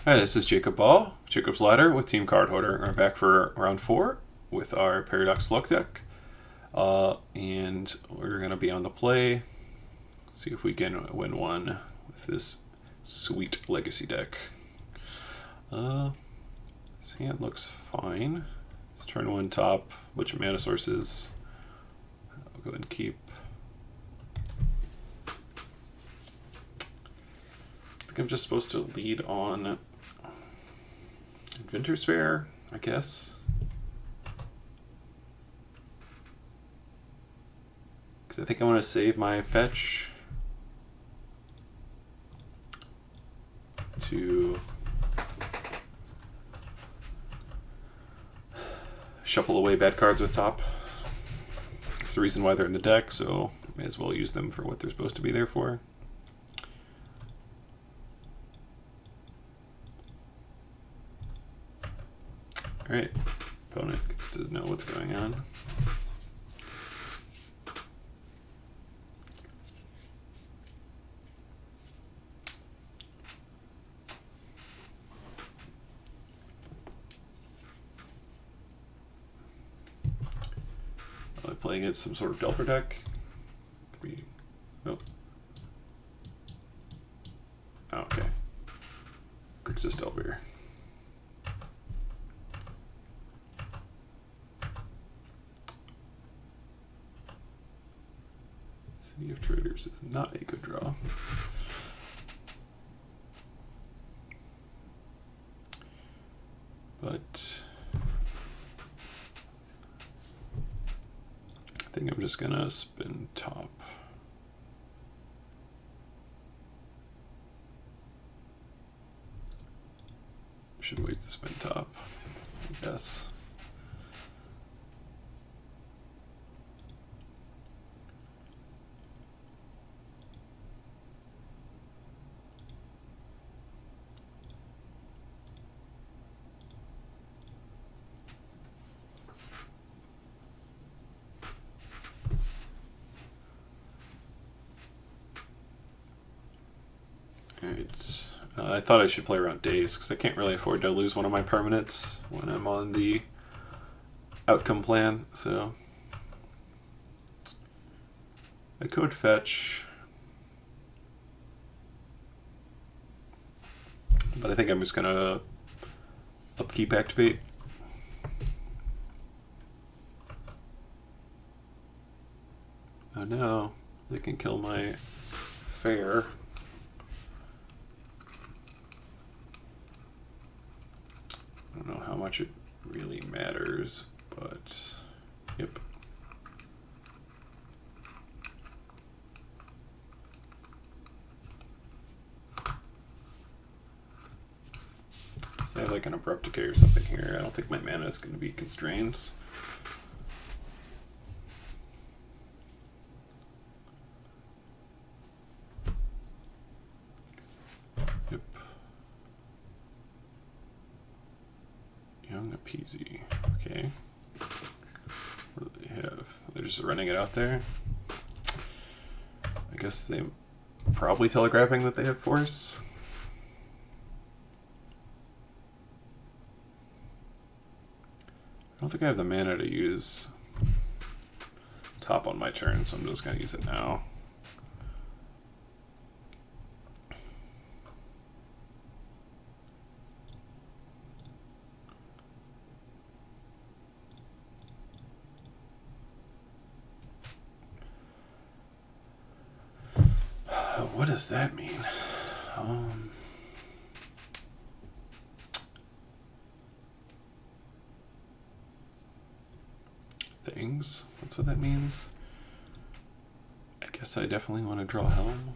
Hi, this is Jacob Baugh, Jacob's Ladder with Team Cardhoarder. We're back for round 4 with our Paradoxical deck. And we're going to be on the play. See if we can win one with this sweet legacy deck. This hand looks fine. Let's turn 1 top, bunch of mana sources. I'll go ahead and keep. I think I'm just supposed to lead on Inventor's Fair, I guess. Because I think I want to save my fetch to shuffle away bad cards with top. It's the reason why they're in the deck, so may as well use them for what they're supposed to be there for. Alright, opponent gets to know what's going on. Are they playing against some sort of Delver deck? Could be. Nope. Oh, okay. Grixis Delver. City of Traders is not a good draw. But I think I'm just gonna spin top. Should wait to spin top, I guess. Alright, I thought I should play around days because I can't really afford to lose one of my permanents when I'm on the outcome plan, so I could fetch, but I think I'm just gonna upkeep activate. Oh no, they can kill my fair. I don't know how much it really matters, but yep. So I have like an abrupt decay or something here. I don't think my mana is going to be constrained. Yep. Young Peasy. Okay. What do they have? They're just running it out there. I guess they probably telegraphing that they have force. I don't think I have the mana to use top on my turn, so I'm just going to use it now. What does that mean? Things. That's what that means. I guess I definitely want to draw Helm.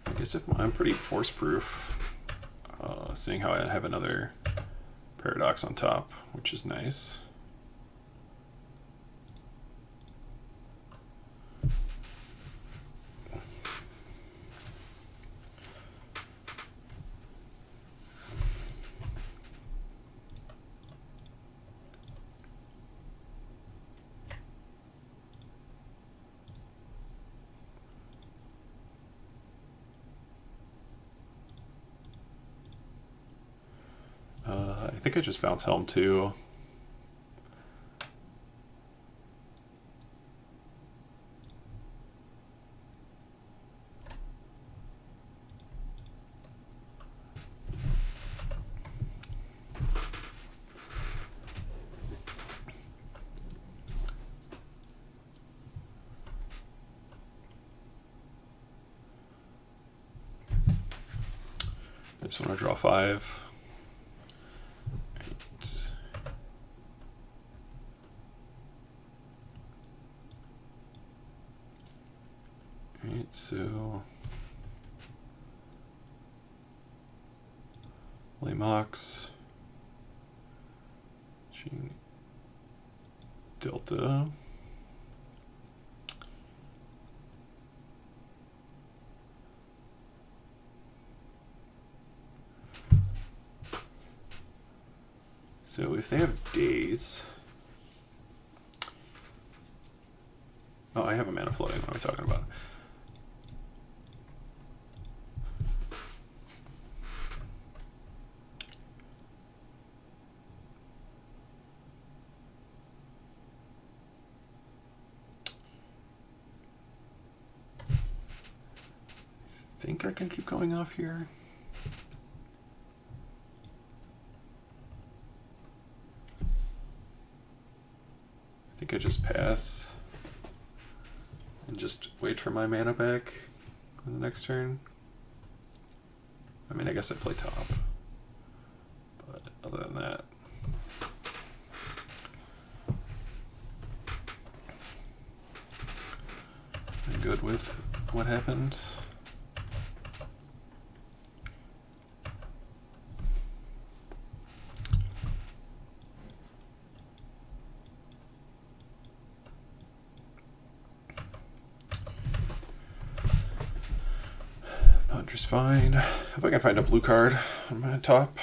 I guess if I'm pretty force proof, seeing how I have another Paradox on top, which is nice. think I just bounce Helm too. I just want to draw 5. Right, so Mox, Delta. So if they have days, oh, I have a mana flooding. What am I talking about? I think I can keep going off here. I think I just pass and just wait for my mana back on the next turn. I mean, I guess I play top, but other than that, I'm good with what happened. Puncher's fine. If I can find a blue card on my top.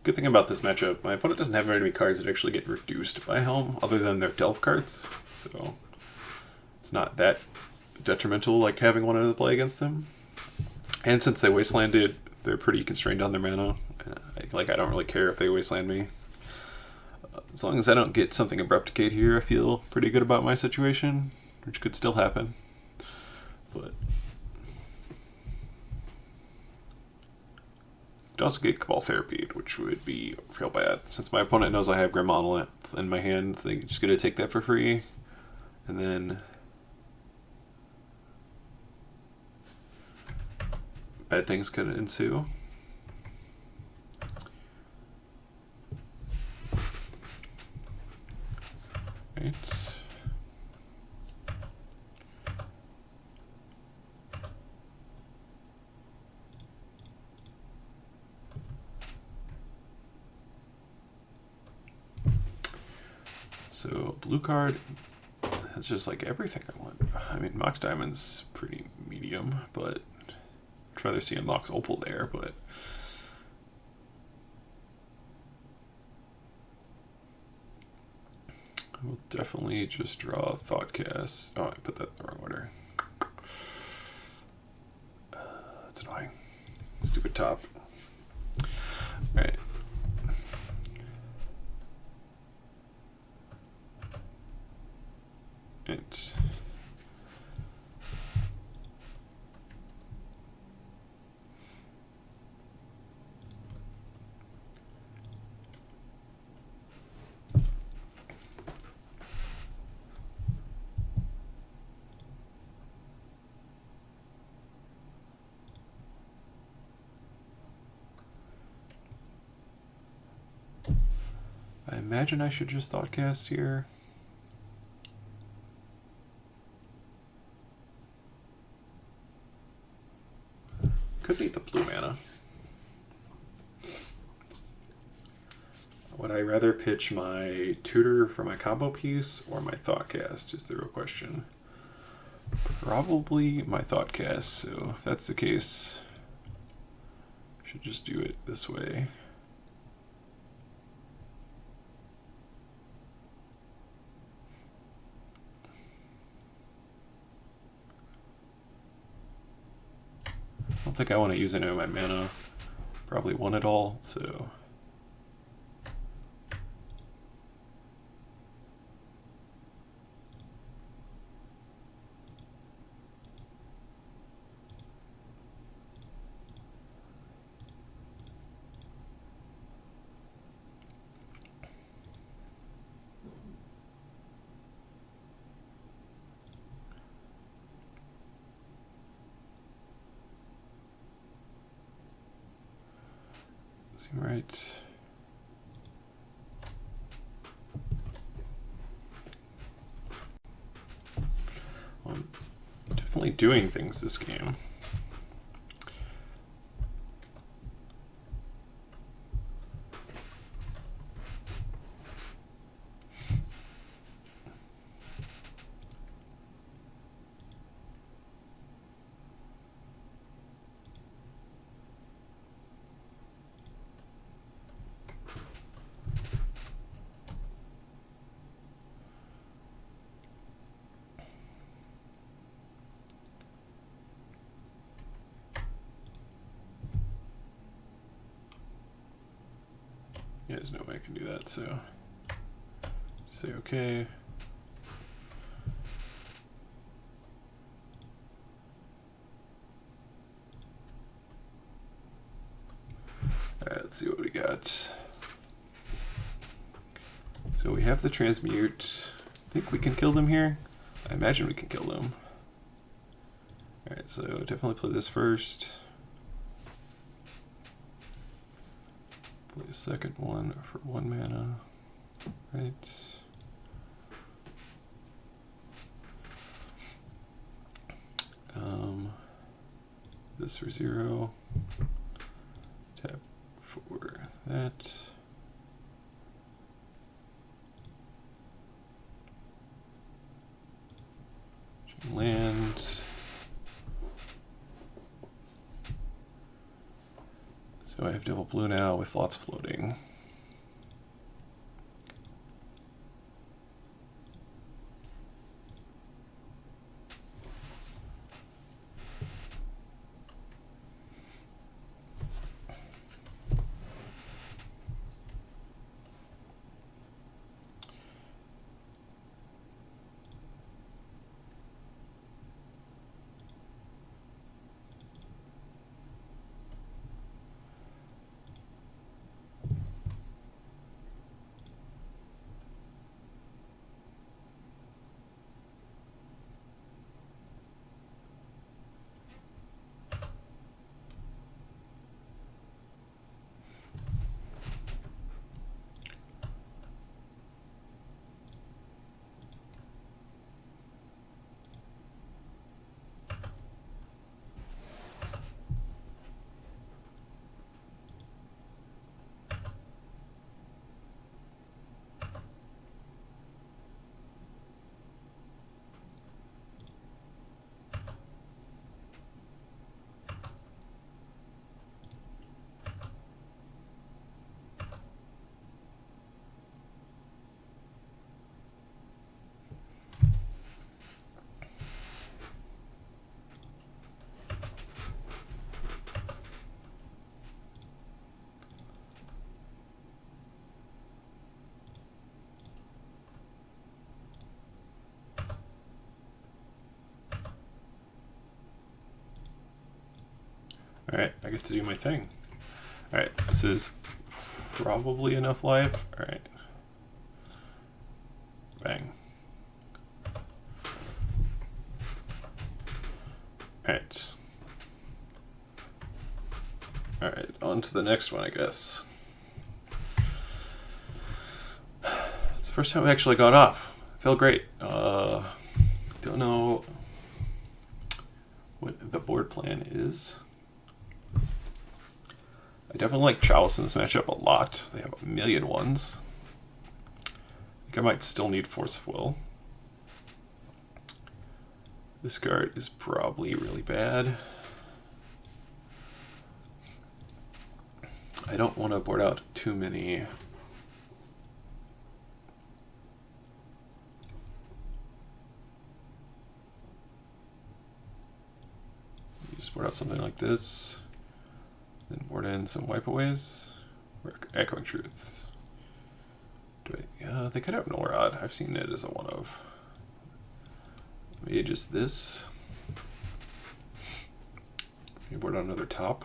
Good thing about this matchup, my opponent doesn't have very many cards that actually get reduced by Helm, other than their Delve cards, so it's not that detrimental like having one into play against them. And since they wastelanded, they're pretty constrained on their mana. I don't really care if they wasteland me. As long as I don't get something Abrupticate here, I feel pretty good about my situation, which could still happen. But I'd also get Cabal Therapy, which would be real bad. Since my opponent knows I have Grim Monolith in my hand, they're just going to take that for free. And then bad things could ensue. Right. So blue card, that's just like everything I want. I mean, Mox Diamond's pretty medium, but I'd rather see a Mox Opal there, but we'll definitely just draw Thoughtcast. Oh, I put that in the wrong order. That's annoying. Stupid top. Alright. It's I imagine I should just Thoughtcast here. Could need the blue mana. Would I rather pitch my Tutor for my combo piece or my Thoughtcast is the real question. Probably my Thoughtcast, so if that's the case, I should just do it this way. don't think I want to use any of my mana. Probably want it all, so... Right. Well, I'm definitely doing things this game. Yeah, there's no way I can do that, so say okay. Alright, let's see what we got. So we have the transmute. I think we can kill them here. I imagine we can kill them. Alright, so definitely play this first. Play a second one for 1 mana. Right. This for 0. Tap for that. Land. So I have double blue now with lots floating. Alright, I get to do my thing. Alright, this is probably enough life. Alright. Bang. Alright. Alright, on to the next one, I guess. It's the first time I actually got off. I feel great. Don't know what the board plan is. I definitely like Chalice in this matchup a lot. They have a million ones. I think I might still need Force of Will. This card is probably really bad. I don't want to board out too many. Just board out something like this. Then board in some wipeaways. Echoing Truths. They could have Norod. I've seen it as a one of. Maybe just this. Maybe board on another top.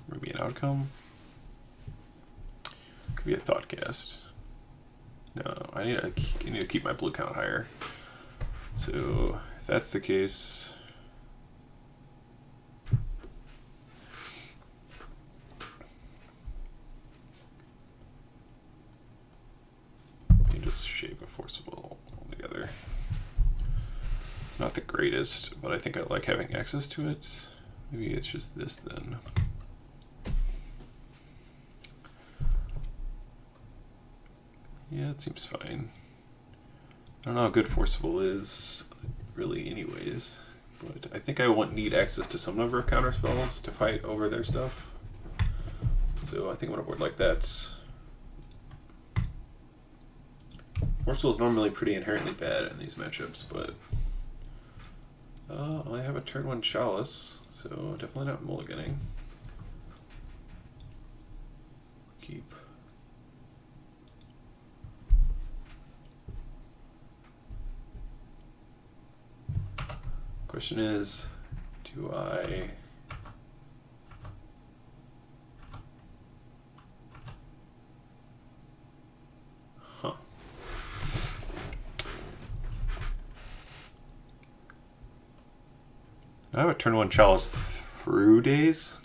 Maybe an outcome. Could be a Thoughtcast. No, I need to keep my blue count higher. So if that's the case, you just shape a forcible altogether. It's not the greatest, but I think I like having access to it. Maybe it's just this then. Yeah, it seems fine. I don't know how good Forcible is, really, anyways. But I think I need access to some number of counter spells to fight over their stuff. So I think I'm going to board like that. Forcible is normally pretty inherently bad in these matchups, but I have a turn 1 Chalice, so definitely not mulliganing. Keep. Question is, do I I have a turn 1 Chalice through days,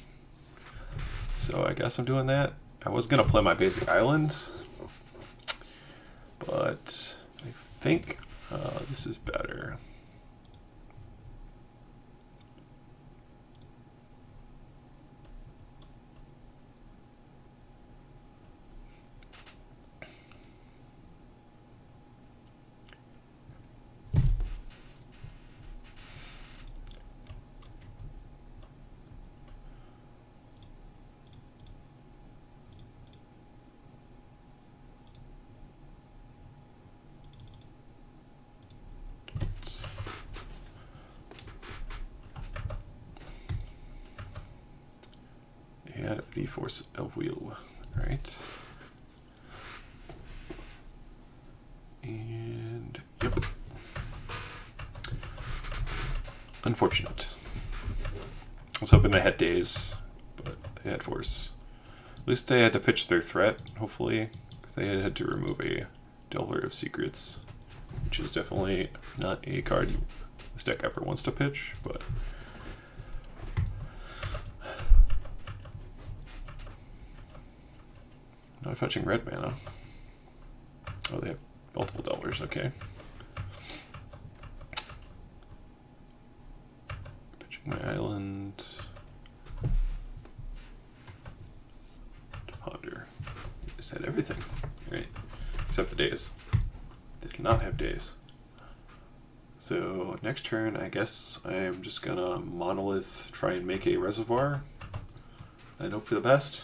so I guess I'm doing that. I was gonna play my basic islands, but I think this is better. Add the force of wheel, right? And yep. Unfortunate. I was hoping they had days, but they had force. At least they had to pitch their threat, hopefully, because they had to remove a Delver of Secrets, which is definitely not a card this deck ever wants to pitch, but not fetching red mana. Oh, they have multiple Delvers, okay. Pitching my island. To ponder. You just had everything, right? Except the days. They did not have days. So next turn, I guess I'm just gonna monolith, try and make a reservoir, and hope for the best.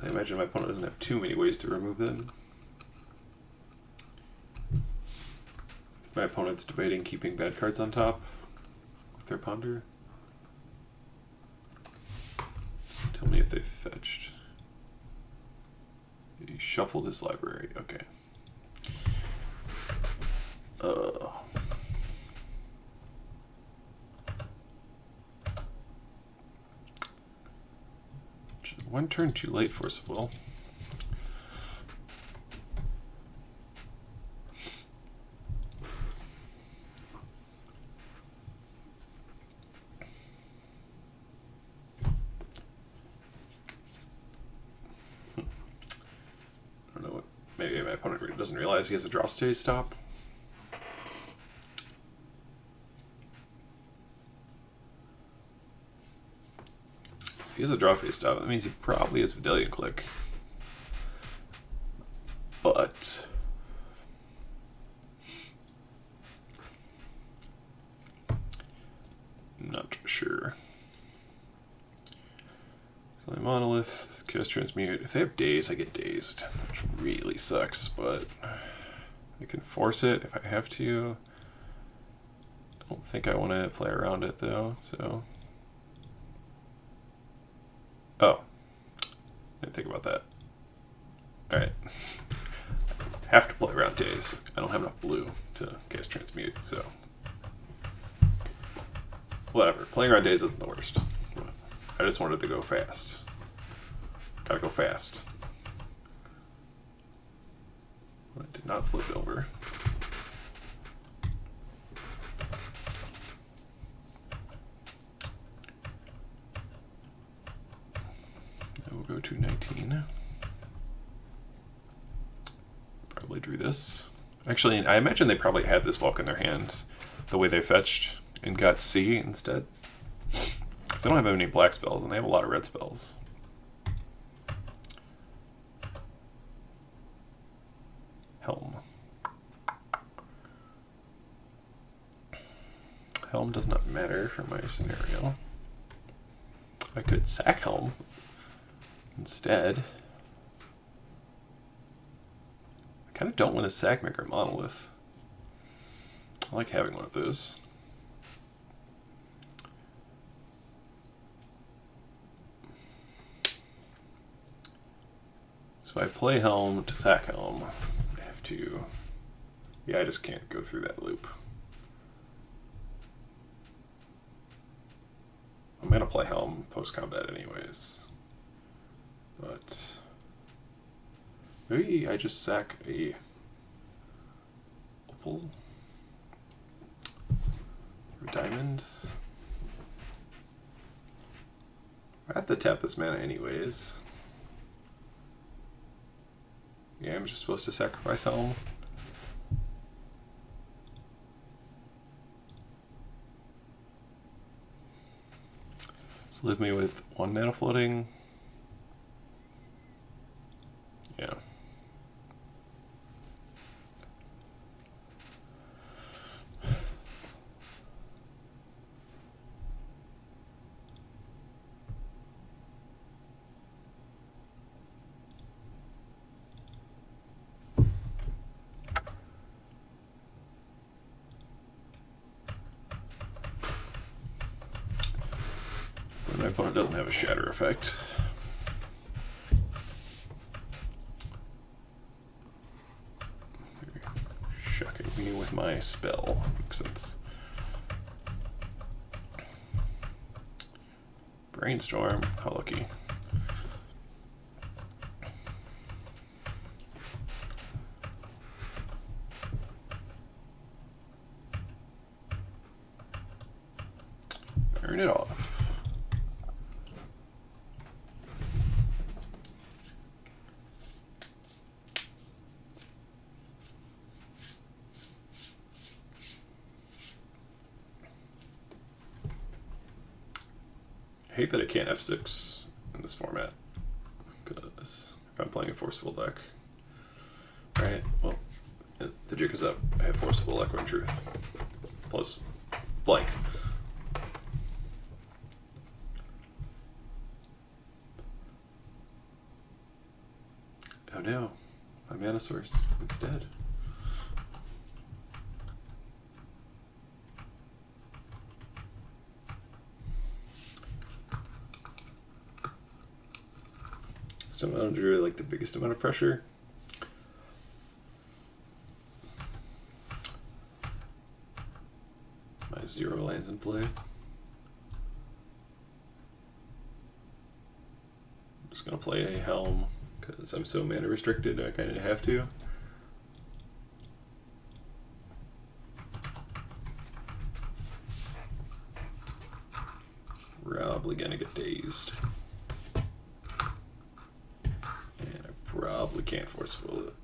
I imagine my opponent doesn't have too many ways to remove them. My opponent's debating keeping bad cards on top with their ponder. Tell me if they've fetched. He shuffled his library, okay. One turn too late, Forcible. I don't know what. Maybe my opponent doesn't realize he has a draw stay stop. If he has a draw phase stop, that means he probably has Vidalian Click. But I'm not sure. So Monolith, Chaos Transmute. If they have Daze, I get dazed, which really sucks, but I can force it if I have to. don't think I want to play around it though, so. Oh, didn't think about that. Alright. Have to play around days. I don't have enough blue to gas transmute, so. Whatever. Playing around days isn't the worst. I just wanted to go fast. Gotta go fast. I did not flip over. Now we'll go to 19. Probably drew this. Actually, I imagine they probably had this block in their hands the way they fetched and got C instead. Because they don't have any black spells and they have a lot of red spells. Helm. Helm does not matter for my scenario. I could sack Helm instead. I kind of don't want to sack Maker Monolith. I like having one of those. So I play Helm to sack Helm. I have to... Yeah, I just can't go through that loop. I'm going to play Helm post-combat anyways. But... maybe I just sack a... opal? Or diamond? I have to tap this mana anyways. Yeah, I'm just supposed to sacrifice Helm. So leave me with 1 mana floating. Yeah. My opponent doesn't have a shatter effect. They're shocking me with my spell. Makes sense. Brainstorm. How lucky. Burn it off. I hate that I can't F6 in this format, because if I'm playing a Forceful deck. Alright, well, the jig is up. I have Forceful Echoing Truth, plus blank. Oh no, my mana source, it's dead. So I'm under like the biggest amount of pressure. My 0 lands in play. I'm just gonna play a Helm because I'm so mana restricted. I kind of have to. Probably gonna get dazed. Probably can't Forceful it.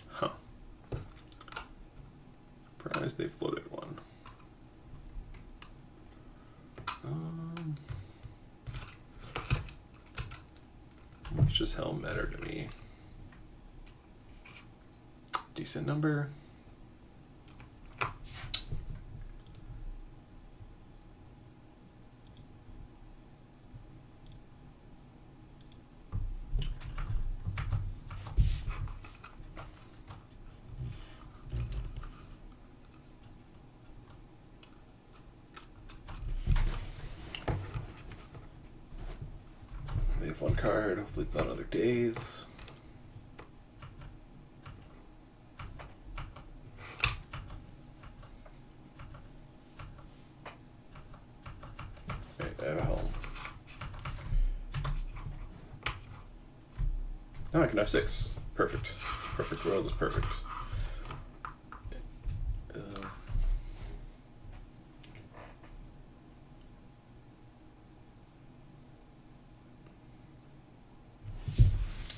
Huh. Surprised they floated one. How much does Helm matter to me? Decent number. card. Hopefully it's not other days. Alright, I have a helm. Now I can have 6. Perfect. Perfect world is perfect.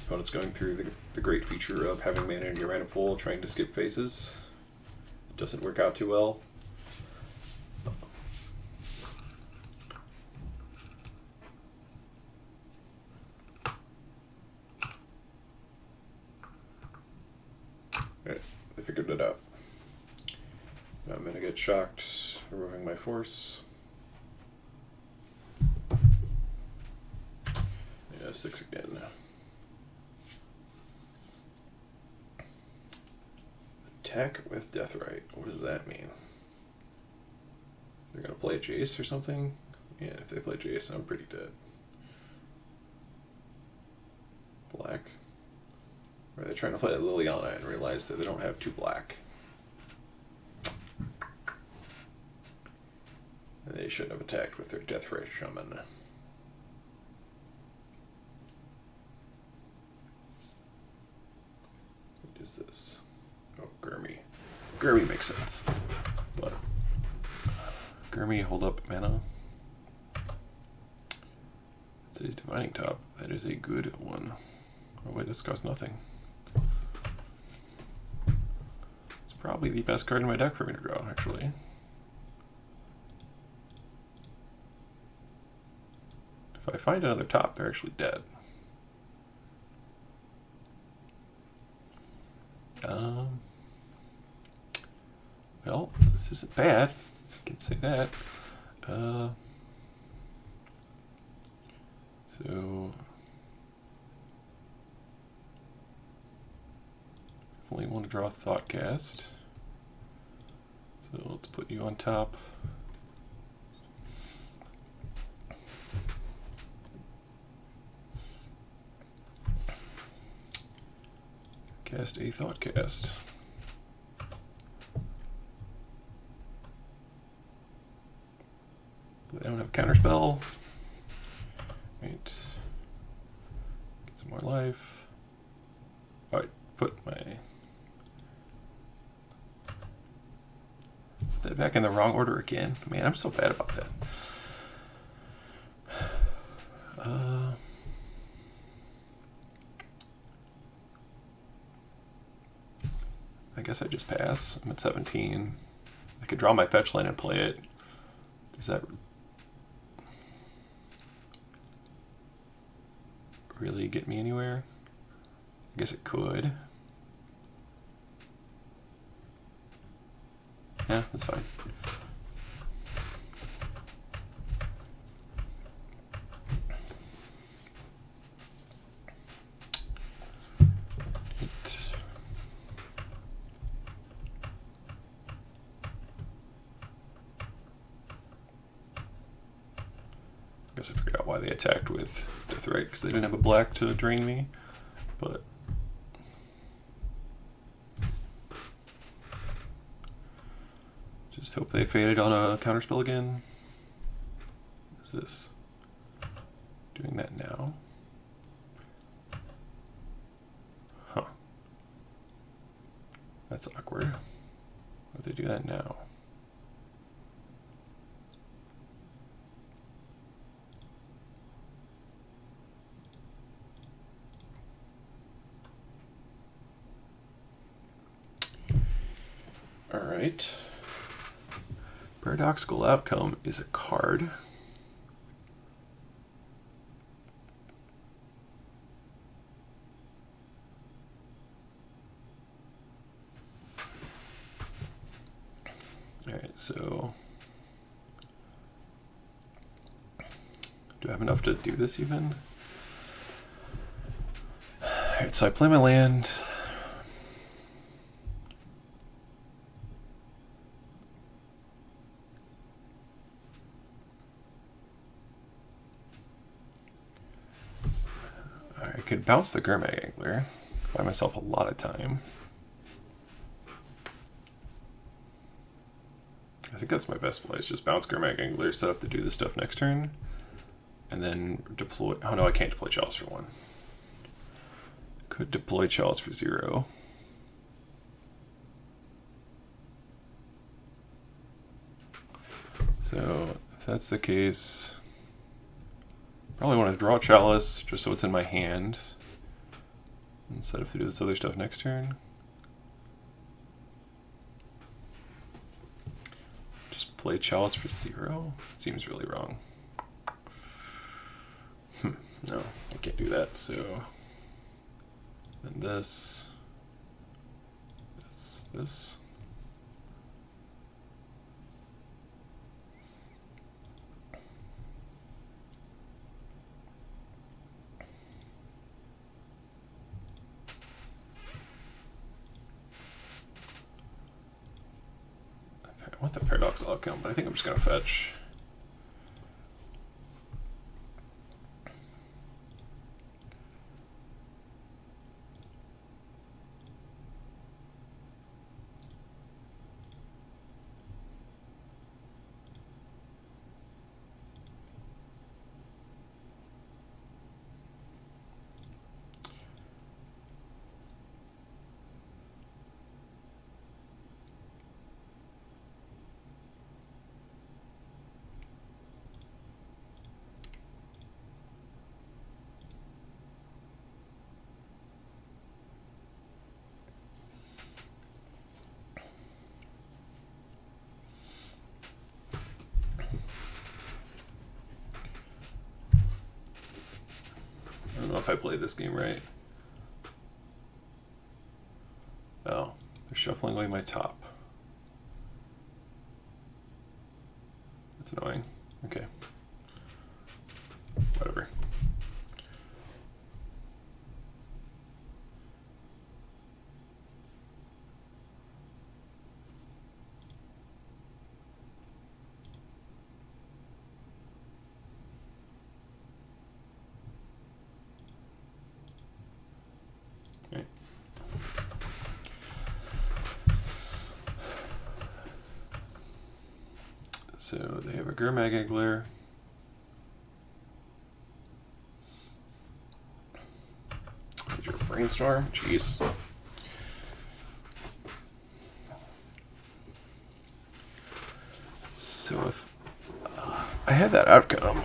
Opponent's going through the great feature of having mana in your mana pool, trying to skip phases. It doesn't work out too well. Alright, they figured it out. Now I'm gonna get shocked, removing my force. Yeah, 6 again. Attack with Deathrite. What does that mean? They're gonna play Jace or something? Yeah, if they play Jace, I'm pretty dead. Black. Or are they trying to play Liliana and realize that they don't have 2 black? And they shouldn't have attacked with their Deathrite Shaman. What is this? Oh, Gurmy. Gurmy makes sense. But Gurmy, hold up mana. It says Divining Top. That is a good one. Oh wait, this costs nothing. It's probably the best card in my deck for me to draw, actually. If I find another top, they're actually dead. Well, this isn't bad. I can say that. So definitely want to draw a Thoughtcast. So let's put you on top. Cast a Thoughtcast. They don't have a counterspell. Right. Get some more life. Alright, put that back in the wrong order again. Man, I'm so bad about that. I guess I just pass. I'm at 17. I could draw my fetch land and play it. Does that really get me anywhere? I guess it could. Yeah, that's fine. I guess I figured out why they attacked with Deathrite, because they didn't have a black to drain me, but just hope they faded on a counterspell again. What is this? Doing that now? Huh. That's awkward. Why would they do that now? Alright. Paradoxical Outcome is a card. Alright, so do I have enough to do this even? Alright, so I play my land. I could bounce the Gurmag Angler, buy myself a lot of time. I think that's my best play, is just bounce Gurmag Angler, set up to do this stuff next turn, and then deploy. Oh no, I can't deploy Chalice for 1. Could deploy Chalice for 0. So if that's the case, probably want to draw Chalice just so it's in my hand instead of to do this other stuff next turn. Just play Chalice for 0? It seems really wrong. No, I can't do that, so then this. I want the Paradoxical outcome, but I think I'm just going to fetch. I don't know if I played this game right. Oh, they're shuffling away my top. That's annoying. Okay. Whatever. Right. So they have a Gurmag Angler. Major Brainstorm. Jeez. So if I had that outcome,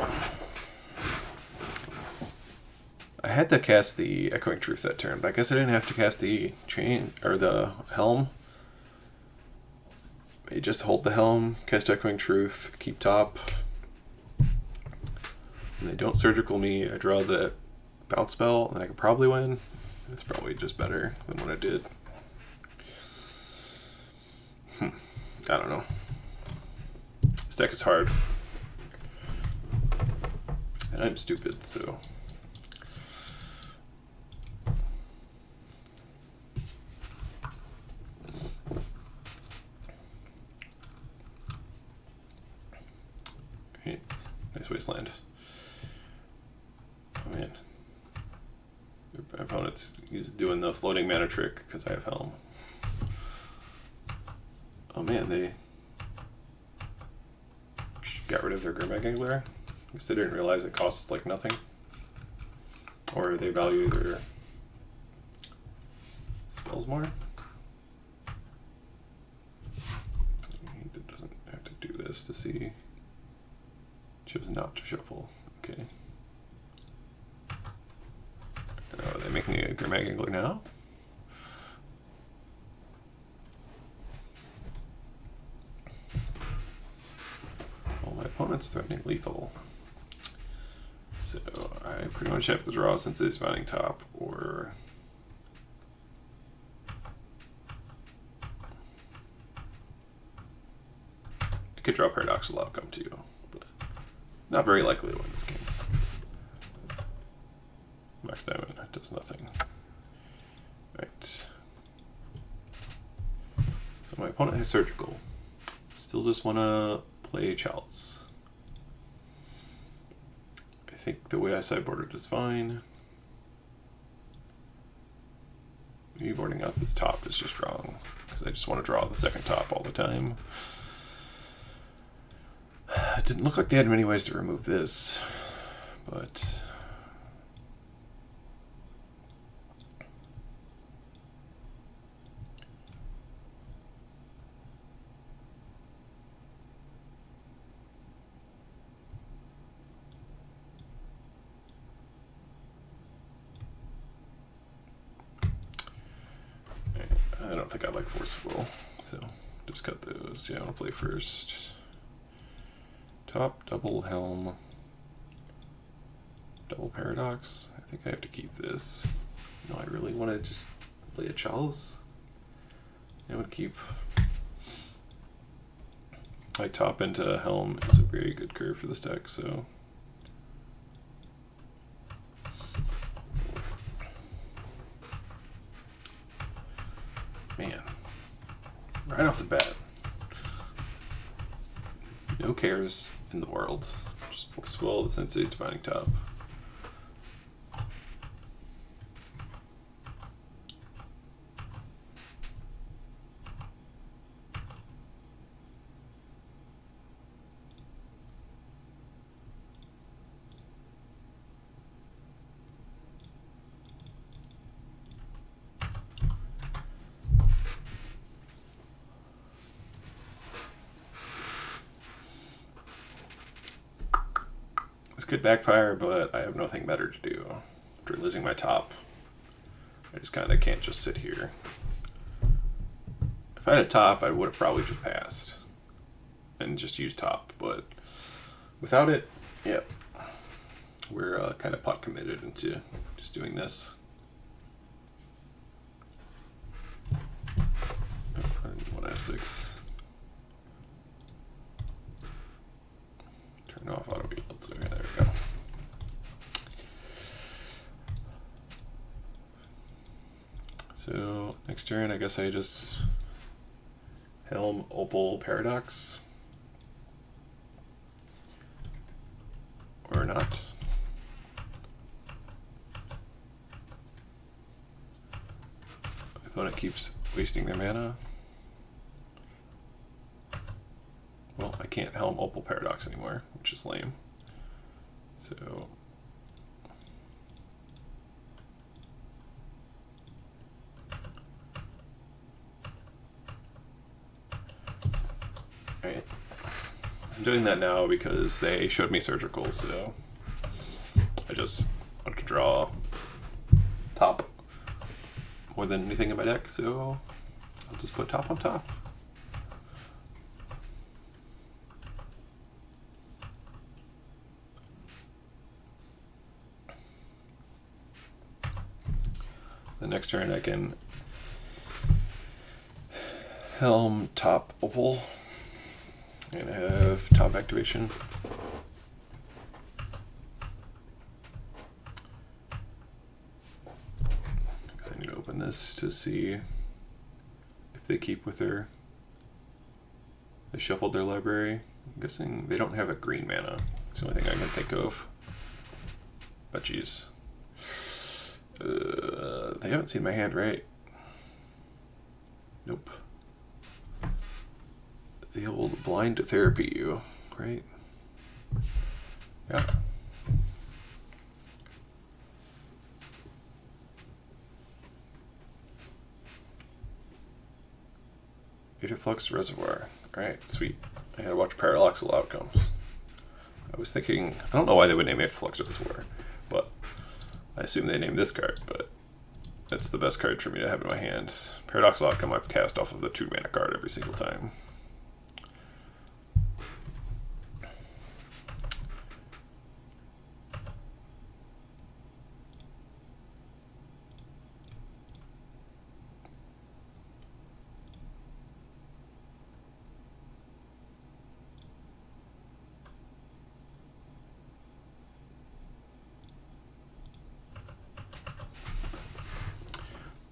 I had to cast the Echoing Truth that turn, but I guess I didn't have to cast the chain or the Helm. You just hold the Helm, cast Echoing Truth, keep top. And they don't surgical me. I draw the bounce spell, and I could probably win. It's probably just better than what I did. I don't know. This deck is hard. And I'm stupid, so. Nice Wasteland. Oh man. My opponent's he's doing the floating mana trick because I have Helm. Oh man, they got rid of their Gurmag Angler. I guess they didn't realize it costs like nothing. Or they value their spells more. He doesn't have to do this to see. Chose not to shuffle. Okay. Are they making a Gurmag Angler now? Well, my opponent's threatening lethal. So I pretty much have to draw since it's mounting top, or I could draw Paradoxical outcome too. Not very likely to win this game. Max Diamond does nothing. Right. So my opponent has Surgical. Still just want to play Chalice. I think the way I sideboarded is fine. Me boarding out this top is just wrong, because I just want to draw the second top all the time. It didn't look like they had many ways to remove this, but... I don't think I like Forceful, so just cut those. Yeah, I want to play first. Top, double Helm, double Paradox. I think I have to keep this. No, I really want to just play a Chalice. I would keep. My top into Helm is a very good curve for this deck, so. Man, right off the bat, no cares in the world. Just Forceful the Sensei's Divining Top. Could backfire, but I have nothing better to do. After losing my top, I just kind of can't just sit here. If I had a top, I would have probably just passed and just used top, but without it, yeah, we're kind of pot committed into just doing this. Oh, one F6. Turn off auto yields. Okay, there we go. So next turn, I guess I just Helm, Opal, Paradox, or not. My opponent keeps wasting their mana. Well, I can't Helm, Opal, Paradox anymore, which is lame. So alright. I'm doing that now because they showed me Surgical, so I just want to draw top more than anything in my deck, so I'll just put top on top. The next turn I can Helm, top, Opal, and have top activation. Guess I need to open this to see if they keep with their. They shuffled their library. I'm guessing they don't have a green mana. It's the only thing I can think of. But geez. They haven't seen my hand, right? Nope. The old blind therapy you, right? Yeah. Aetherflux, Reservoir. Alright, sweet. I gotta watch Paradoxical outcomes. I was thinking, I don't know why they would name Aetherflux Reservoir, but I assume they named this card, but that's the best card for me to have in my hand. Paradoxical outcome I cast off of the 2 mana card every single time.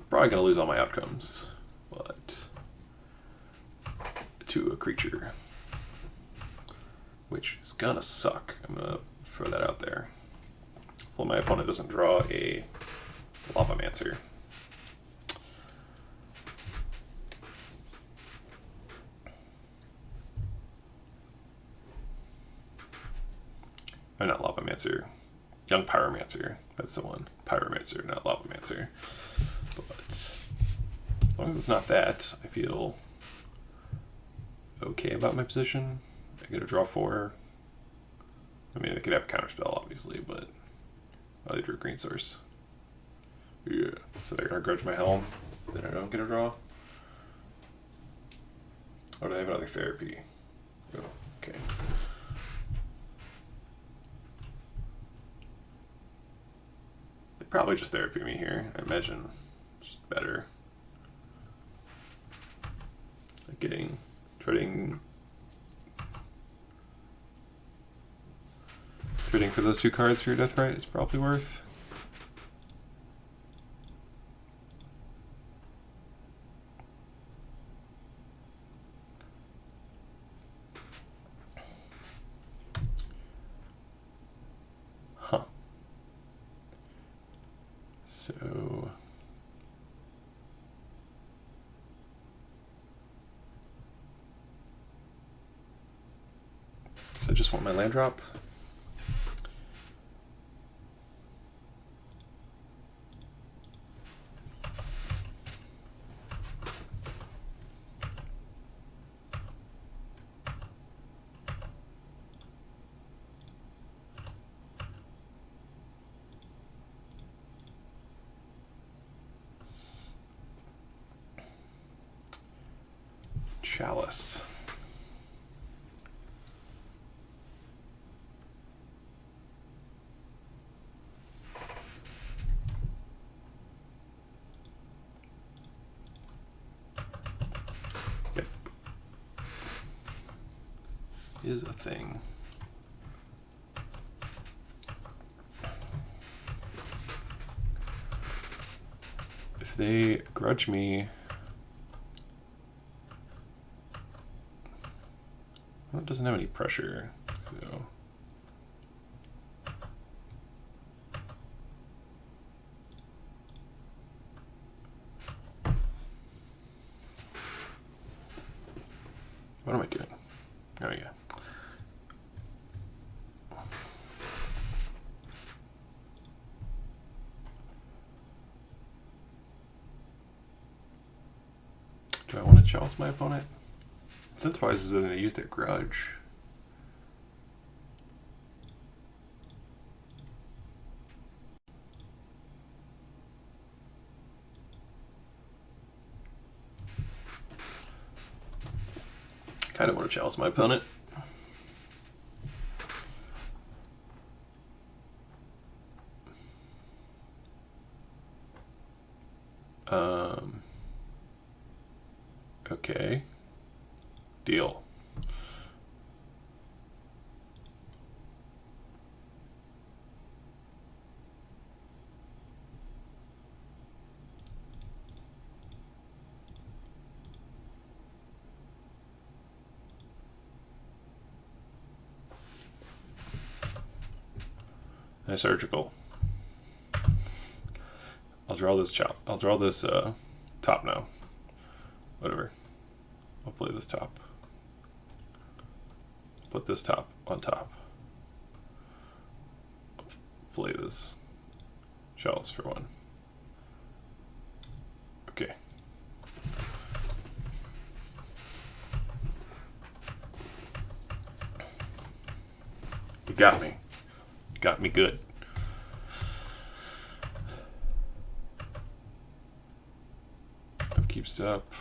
Probably gonna lose all my outcomes, but to a creature, which is gonna suck. I'm gonna throw that out there. Well, my opponent doesn't draw a Lavamancer. Pyromancer. Young Pyromancer. That's the one. Pyromancer, not Lavamancer. But as long as it's not that, I feel okay about my position. I get a draw 4. I mean, they could have a counterspell, obviously, but they drew green source. Yeah. So they're gonna grudge my helm. Then I don't get a draw. Or do they have another therapy? Oh, okay. They probably just therapy me here. I imagine just better. Like trading for those 2 cards for your death right is probably worth. Huh. So I just want my land drop. Chalice. Yep. Is a thing. If they grudge me, well, it doesn't have any pressure, so what am I doing? Oh yeah. Do I want to chalice my opponent? Incentivizes them to use their grudge. Kind of want to chalice my opponent. Okay. Deal. And surgical. I'll draw this top now. Whatever. I'll play this top. Put this top on top. Play this chalice for 1. Okay. You got me. You got me good. Keeps up.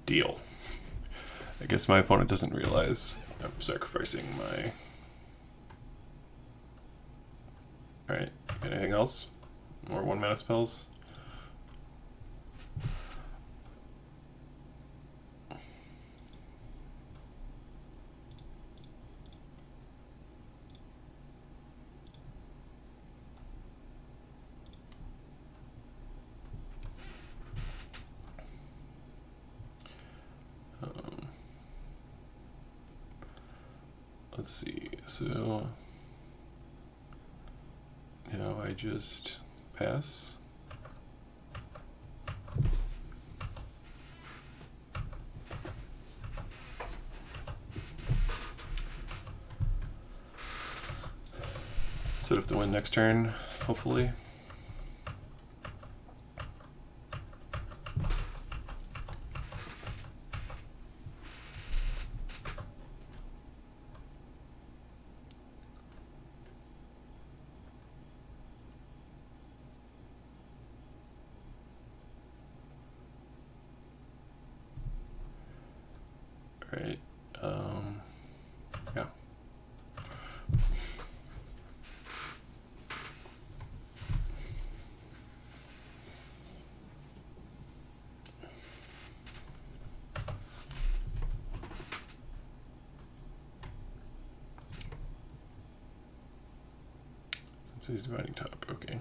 Deal. I guess my opponent doesn't realize I'm sacrificing my... Alright, anything else? More 1-mana spells? Let's see, so now I just pass. Set up the win next turn, hopefully. Right. Yeah. Since he's dividing top, okay.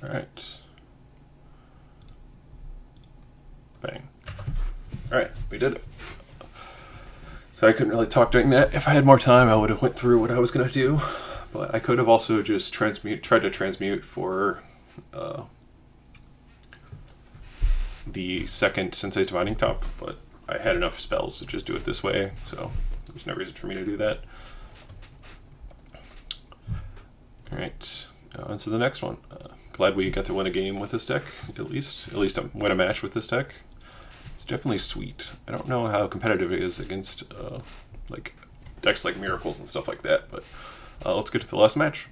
All right. Bang. All right, we did it. So I couldn't really talk during that. If I had more time, I would have went through what I was going to do. But I could have also just tried to transmute for the second Sensei's Dividing Top, but I had enough spells to just do it this way, so there's no reason for me to do that. All right, on to the next one. Glad we got to win a game with this deck, at least win a match with this deck. It's definitely sweet. I don't know how competitive it is against like decks like Miracles and stuff like that, but let's get to the last match.